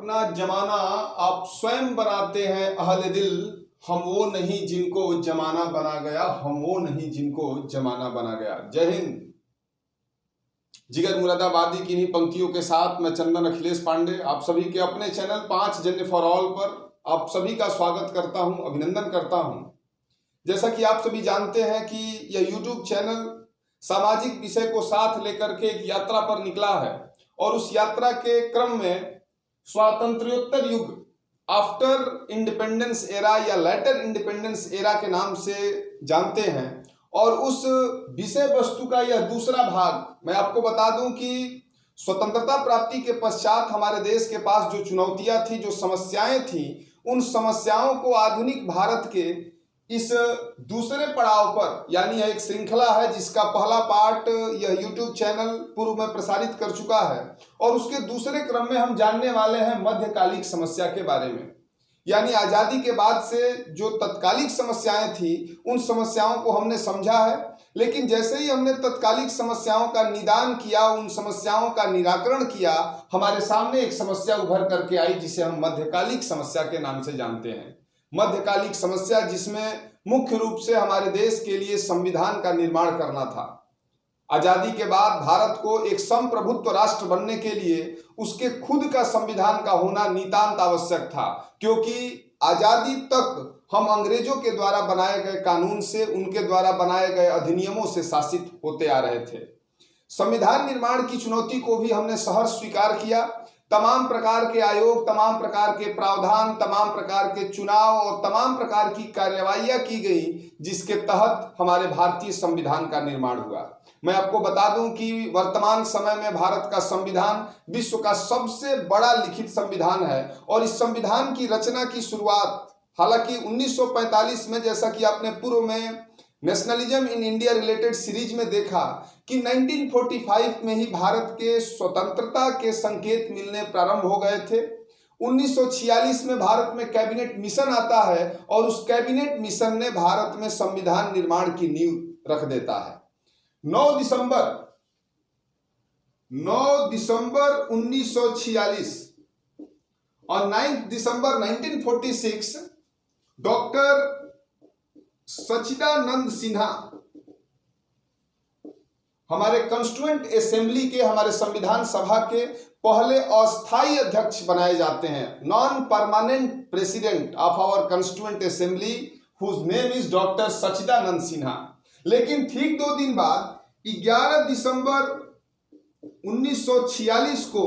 अपना जमाना आप स्वयं बनाते हैं अहले दिल, हम वो नहीं जिनको जमाना बना गया, हम वो नहीं जिनको जमाना बना गया। जय हिंद। जिगर मुरादाबादी की इन्हीं पंक्तियों के साथ मैं चंदन अखिलेश पांडे आप सभी के अपने चैनल 5 जन्य फॉर ऑल पर आप सभी का स्वागत करता हूं, अभिनंदन करता हूं। जैसा कि आप सभी जानते हैं कि यह यूट्यूब चैनल सामाजिक विषय को साथ लेकर के एक यात्रा पर निकला है और उस यात्रा के क्रम में स्वातंत्र्योत्तर युग, आफ्टर इंडिपेंडेंस एरा या लेटर इंडिपेंडेंस एरा के नाम से जानते हैं। और उस विषय वस्तु का यह दूसरा भाग मैं आपको बता दूं कि स्वतंत्रता प्राप्ति के पश्चात हमारे देश के पास जो चुनौतियां थी, जो समस्याएं थी, उन समस्याओं को आधुनिक भारत के इस दूसरे पड़ाव पर, यानी यह एक श्रृंखला है जिसका पहला पार्ट यह यूट्यूब चैनल पूर्व में प्रसारित कर चुका है और उसके दूसरे क्रम में हम जानने वाले हैं मध्यकालिक समस्या के बारे में। यानी आज़ादी के बाद से जो तत्कालिक समस्याएं थी उन समस्याओं को हमने समझा है, लेकिन जैसे ही हमने तत्कालिक समस्याओं का निदान किया, उन समस्याओं का निराकरण किया, हमारे सामने एक समस्या उभर करके आई जिसे हम मध्यकालिक समस्या के नाम से जानते हैं। मध्यकालिक समस्या जिसमें मुख्य रूप से हमारे देश के लिए संविधान का निर्माण करना था। आजादी के बाद भारत को एक संप्रभुत्व राष्ट्र बनने के लिए उसके खुद का संविधान का होना नितांत आवश्यक था, क्योंकि आजादी तक हम अंग्रेजों के द्वारा बनाए गए कानून से, उनके द्वारा बनाए गए अधिनियमों से शासित होते आ रहे थे। संविधान निर्माण की चुनौती को भी हमने सहर्ष स्वीकार किया। तमाम प्रकार के आयोग, तमाम प्रकार के प्रावधान, तमाम प्रकार के चुनाव और तमाम प्रकार की कार्यवाहियां की गई जिसके तहत हमारे भारतीय संविधान का निर्माण हुआ। मैं आपको बता दूं कि वर्तमान समय में भारत का संविधान विश्व का सबसे बड़ा लिखित संविधान है और इस संविधान की रचना की शुरुआत हालांकि 1945 में, जैसा कि आपने पूर्व में nationalism in India related series में देखा कि 1945 में ही भारत के स्वतंत्रता के संकेत मिलने प्रारंभ हो गए थे। 1946 में भारत में कैबिनेट मिशन आता है और उस कैबिनेट मिशन ने भारत में संविधान निर्माण की नींव रख देता है। 9 दिसंबर 1946 और 9 दिसंबर 1946 डॉक्टर सच्चिदानंद सिन्हा हमारे कॉन्स्टिट्यूएंट असेंबली के, हमारे संविधान सभा के पहले अस्थायी अध्यक्ष बनाए जाते हैं। Non permanent president of our constituent assembly whose name is doctor Sachchidanand Sinha. लेकिन ठीक 2 दिन बाद 11 दिसंबर 1946 को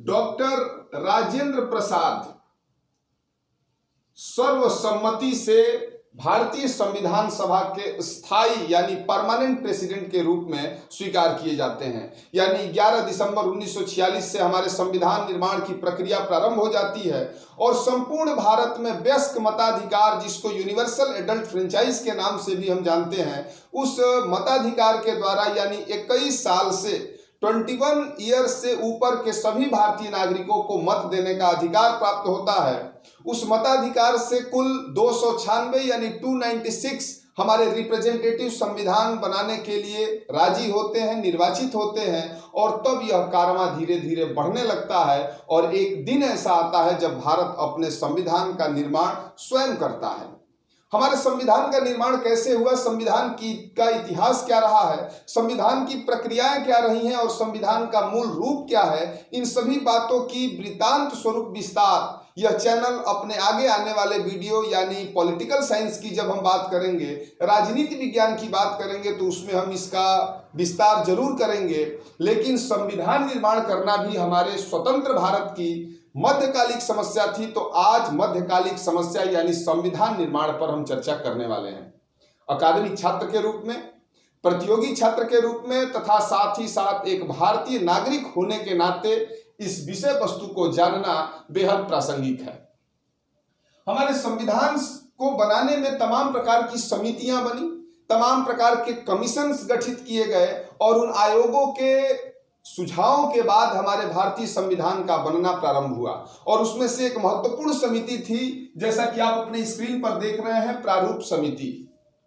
डॉक्टर राजेंद्र प्रसाद सर्वसम्मति से भारतीय संविधान सभा के स्थायी यानी परमानेंट प्रेसिडेंट के रूप में स्वीकार किए जाते हैं। यानी 11 दिसंबर 1946 से हमारे संविधान निर्माण की प्रक्रिया प्रारंभ हो जाती है और संपूर्ण भारत में वयस्क मताधिकार, जिसको यूनिवर्सल एडल्ट फ्रेंचाइज के नाम से भी हम जानते हैं, उस मताधिकार के द्वारा यानी 21 साल से 21 ईयर से ऊपर के सभी भारतीय नागरिकों को मत देने का अधिकार प्राप्त होता है। उस मताधिकार से कुल 296 यानी 296 हमारे रिप्रेजेंटेटिव संविधान बनाने के लिए राजी होते हैं, निर्वाचित होते हैं और तब यह कारवां धीरे धीरे बढ़ने लगता है और एक दिन ऐसा आता है जब भारत अपने संविधान का निर्माण स्वयं करता है। हमारे संविधान का निर्माण कैसे हुआ, संविधान का इतिहास क्या रहा है, संविधान की प्रक्रियाएं क्या रही हैं और संविधान का मूल रूप क्या है, इन सभी बातों की वृत्तांत स्वरूप विस्तार यह चैनल अपने आगे आने वाले वीडियो यानी पॉलिटिकल साइंस की जब हम बात करेंगे, राजनीति विज्ञान की बात करेंगे तो उसमें हम इसका विस्तार जरूर करेंगे। लेकिन संविधान निर्माण करना भी हमारे स्वतंत्र भारत की मध्यकालिक समस्या थी, तो आज मध्यकालिक समस्या यानी संविधान निर्माण पर हम चर्चा करने वाले हैं। अकादमिक छात्र के रूप में, प्रतियोगी छात्र के रूप में तथा साथ ही साथ एक भारतीय नागरिक होने के नाते इस विषय वस्तु को जानना बेहद प्रासंगिक है। हमारे संविधान को बनाने में तमाम प्रकार की समितियां बनी, तमाम प्रकार के कमीशंस गठित किए गए और उन आयोगों के सुझावों के बाद हमारे भारतीय संविधान का बनना प्रारंभ हुआ और उसमें से एक महत्वपूर्ण समिति थी, जैसा कि आप अपने स्क्रीन पर देख रहे हैं, प्रारूप समिति।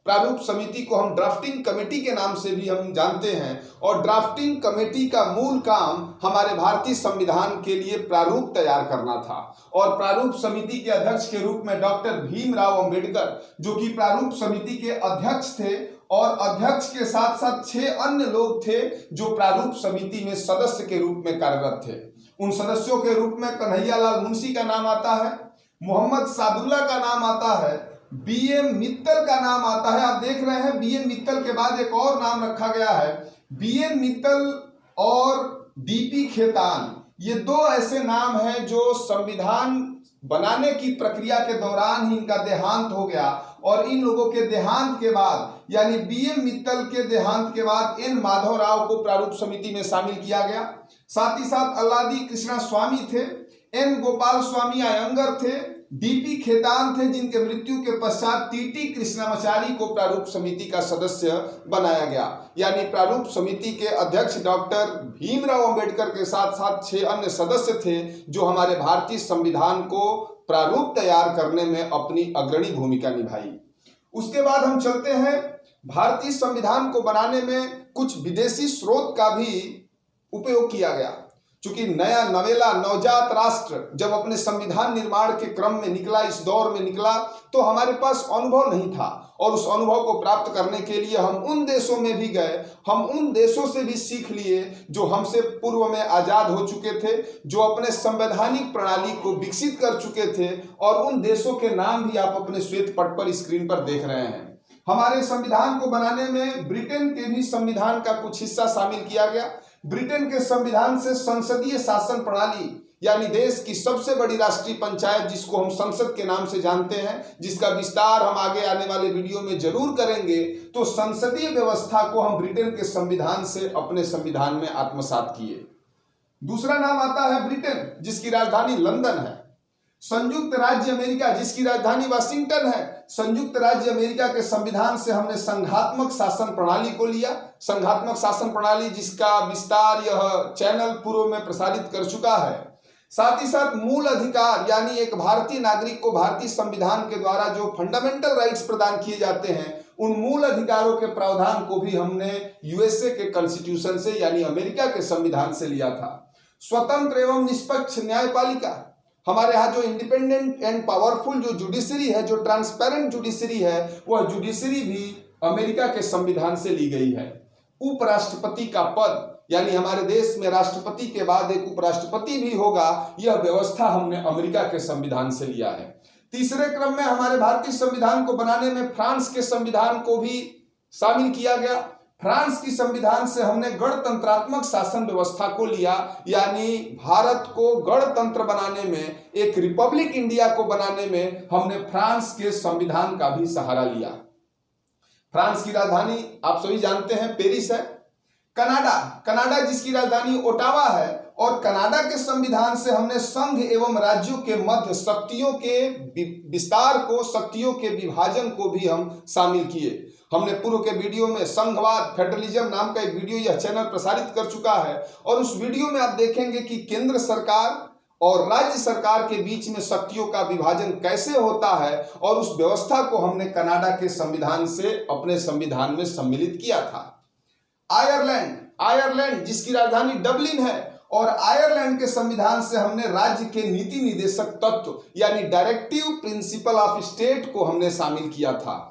प्रारूप समिति को हम ड्राफ्टिंग कमेटी के नाम से भी हम जानते हैं, और ड्राफ्टिंग कमेटी का मूल काम हमारे भारतीय संविधान के लिए प्रारूप तैयार करना था। और प्रारूप समिति के अध्यक्ष के रूप में डॉक्टर भीमराव अंबेडकर, जो कि प्रारूप समिति के अध्यक्ष थे, और अध्यक्ष के साथ साथ 6 अन्य लोग थे जो प्रारूप समिति में सदस्य के रूप में कार्यरत थे। उन सदस्यों के रूप में कन्हैयालाल मुंशी का नाम आता है, मोहम्मद सादुल्ला का नाम आता है, बीएम मित्तल का नाम आता है। आप देख रहे हैं बीएम मित्तल के बाद एक और नाम रखा गया है, बीएम मित्तल और डीपी खेतान। ये 2 ऐसे नाम हैं जो संविधान बनाने की प्रक्रिया के दौरान ही इनका देहांत हो गया, और इन लोगों के देहांत के बाद, यानी बीएम मित्तल के देहांत के बाद, एन माधव राव को प्रारूप समिति में शामिल किया गया। साथ ही साथ अल्लादी कृष्णा स्वामी थे, एन गोपाल स्वामी अयंगर थे, डीपी खेतान थे, जिनके मृत्यु के पश्चात टीटी कृष्णामाचारी को प्रारूप समिति का सदस्य बनाया गया। यानी प्रारूप समिति के अध्यक्ष डॉक्टर भीमराव अंबेडकर के साथ साथ 6 अन्य सदस्य थे जो हमारे भारतीय संविधान को प्रारूप तैयार करने में अपनी अग्रणी भूमिका निभाई। उसके बाद हम चलते हैं, भारतीय संविधान को बनाने में कुछ विदेशी स्रोत का भी उपयोग किया गया। चूंकि नया नवेला नवजात राष्ट्र जब अपने संविधान निर्माण के क्रम में निकला, इस दौर में निकला, तो हमारे पास अनुभव नहीं था, और उस अनुभव को प्राप्त करने के लिए हम उन देशों में भी गए, हम उन देशों से भी सीख लिए जो हमसे पूर्व में आजाद हो चुके थे, जो अपने संवैधानिक प्रणाली को विकसित कर चुके थे, और उन देशों के नाम भी आप अपने श्वेत पट पर स्क्रीन पर देख रहे हैं। हमारे संविधान को बनाने में ब्रिटेन के भी संविधान का कुछ हिस्सा शामिल किया गया। ब्रिटेन के संविधान से संसदीय शासन प्रणाली, यानी देश की सबसे बड़ी राष्ट्रीय पंचायत जिसको हम संसद के नाम से जानते हैं, जिसका विस्तार हम आगे आने वाले वीडियो में जरूर करेंगे, तो संसदीय व्यवस्था को हम ब्रिटेन के संविधान से अपने संविधान में आत्मसात किए। दूसरा नाम आता है ब्रिटेन, जिसकी राजधानी लंदन है। संयुक्त राज्य अमेरिका, जिसकी राजधानी वाशिंगटन है। संयुक्त राज्य अमेरिका के संविधान से हमने संघात्मक शासन प्रणाली को लिया। संघात्मक शासन प्रणाली जिसका विस्तार यह चैनल पूर्व में प्रसारित कर चुका है। साथ ही साथ मूल अधिकार, यानी एक भारतीय नागरिक को भारतीय संविधान के द्वारा जो फंडामेंटल राइट्स प्रदान किए जाते हैं, उन मूल अधिकारों के प्रावधान को भी हमने यूएसए के कॉन्स्टिट्यूशन से, यानी अमेरिका के संविधान से लिया था। स्वतंत्र एवं निष्पक्ष न्यायपालिका, हमारे यहाँ जो इंडिपेंडेंट एंड पावरफुल जो जुडिशरी है, जो ट्रांसपेरेंट जुडिशरी है, वह जुडिशरी भी अमेरिका के संविधान से ली गई है। उपराष्ट्रपति का पद, यानी हमारे देश में राष्ट्रपति के बाद एक उपराष्ट्रपति भी होगा, यह व्यवस्था हमने अमेरिका के संविधान से लिया है। तीसरे क्रम में हमारे भारतीय संविधान को बनाने में फ्रांस के संविधान को भी शामिल किया गया। फ्रांस की संविधान से हमने गणतंत्रात्मक शासन व्यवस्था को लिया, यानी भारत को गणतंत्र बनाने में, एक रिपब्लिक इंडिया को बनाने में हमने फ्रांस के संविधान का भी सहारा लिया। फ्रांस की राजधानी आप सभी जानते हैं पेरिस है। कनाडा जिसकी राजधानी ओटावा है, और कनाडा के संविधान से हमने संघ एवं राज्यों के मध्य शक्तियों के विस्तार को, शक्तियों के विभाजन को भी हम शामिल किए। हमने पूर्व के वीडियो में संघवाद, फेडरलिज्म नाम का एक वीडियो यह चैनल प्रसारित कर चुका है, और उस वीडियो में आप देखेंगे कि केंद्र सरकार और राज्य सरकार के बीच में शक्तियों का विभाजन कैसे होता है, और उस व्यवस्था को हमने कनाडा के संविधान से अपने संविधान में सम्मिलित किया था। आयरलैंड जिसकी राजधानी डबलिन है, और आयरलैंड के संविधान से हमने राज्य के नीति निर्देशक तत्व, यानी डायरेक्टिव प्रिंसिपल ऑफ स्टेट को हमने शामिल किया था।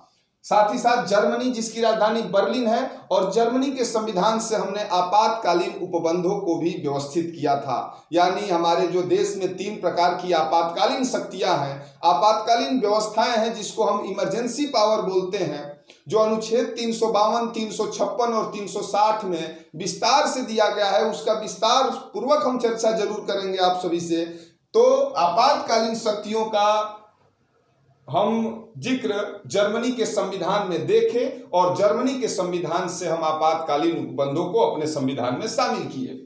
साथ ही साथ जर्मनी जिसकी राजधानी बर्लिन है, और जर्मनी के संविधान से हमने आपातकालीन उपबंधों को भी व्यवस्थित किया था। यानी हमारे जो देश में 3 प्रकार की आपातकालीन शक्तियां हैं, आपातकालीन व्यवस्थाएं हैं, जिसको हम इमरजेंसी पावर बोलते हैं, जो अनुच्छेद 352, 356 और 360 में विस्तार से दिया गया है। उसका विस्तार पूर्वक हम चर्चा जरूर करेंगे आप सभी से। तो आपातकालीन शक्तियों का हम जिक्र जर्मनी के संविधान में देखें, और जर्मनी के संविधान से हम आपातकालीन उपबंधों को अपने संविधान में शामिल किए।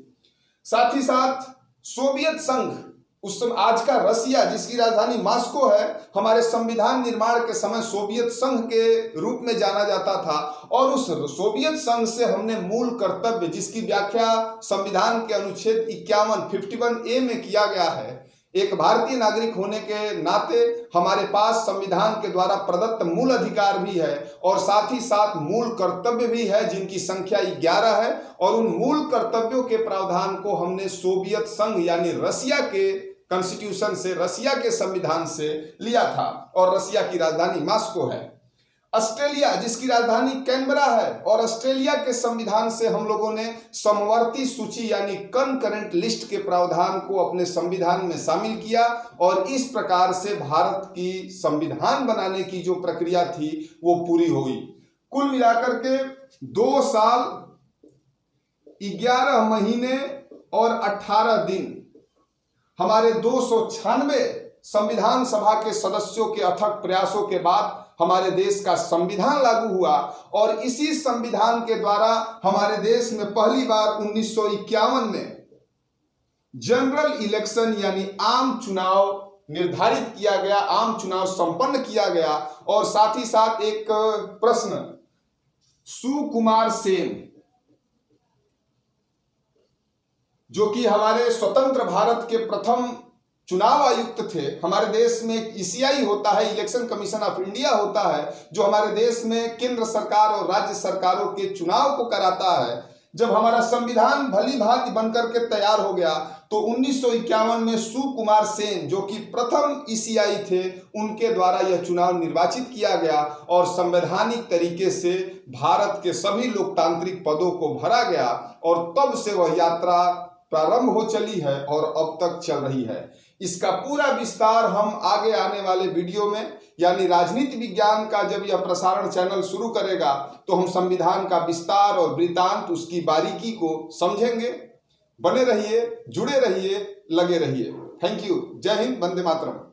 साथ ही साथ सोवियत संघ, उस समय आज का रसिया जिसकी राजधानी मॉस्को है, हमारे संविधान निर्माण के समय सोवियत संघ के रूप में जाना जाता था, और उस सोवियत संघ से हमने मूल कर्तव्य, जिसकी व्याख्या संविधान के अनुच्छेद 51 51A में किया गया है, एक भारतीय नागरिक होने के नाते हमारे पास संविधान के द्वारा प्रदत्त मूल अधिकार भी है और साथ ही साथ मूल कर्तव्य भी है, जिनकी संख्या 11 है। और उन मूल कर्तव्यों के प्रावधान को हमने सोवियत संघ यानी रसिया के कॉन्स्टिट्यूशन से, रसिया के संविधान से लिया था। और रसिया की राजधानी मॉस्को है। ऑस्ट्रेलिया जिसकी राजधानी कैनबरा है, और ऑस्ट्रेलिया के संविधान से हम लोगों ने समवर्ती सूची यानी कनकरेंट लिस्ट के प्रावधान को अपने संविधान में शामिल किया। और इस प्रकार से भारत की संविधान बनाने की जो प्रक्रिया थी वो पूरी हुई। कुल मिलाकर के 2 साल 11 महीने और 18 दिन हमारे 296 संविधान सभा के सदस्यों के अथक प्रयासों के बाद हमारे देश का संविधान लागू हुआ। और इसी संविधान के द्वारा हमारे देश में पहली बार 1951 में जनरल इलेक्शन यानी आम चुनाव निर्धारित किया गया, आम चुनाव संपन्न किया गया। और साथ ही साथ एक प्रश्न, सुकुमार सेन जो कि हमारे स्वतंत्र भारत के प्रथम चुनाव आयुक्त थे। हमारे देश में एक ईसीआई होता है, इलेक्शन कमीशन ऑफ इंडिया होता है, जो हमारे देश में केंद्र सरकार और राज्य सरकारों के चुनाव को कराता है। जब हमारा संविधान भली भांति बनकर के तैयार हो गया तो 1951 में सुकुमार सेन जो कि प्रथम ईसीआई थे, उनके द्वारा यह चुनाव निर्वाचित किया गया और संवैधानिक तरीके से भारत के सभी लोकतांत्रिक पदों को भरा गया। और तब से वह यात्रा प्रारंभ हो चली है और अब तक चल रही है। इसका पूरा विस्तार हम आगे आने वाले वीडियो में यानी राजनीति विज्ञान का जब यह प्रसारण चैनल शुरू करेगा तो हम संविधान का विस्तार और वृत्तांत, उसकी बारीकी को समझेंगे। बने रहिए, जुड़े रहिए, लगे रहिए। Thank you. जय हिंद, वंदे मातरम।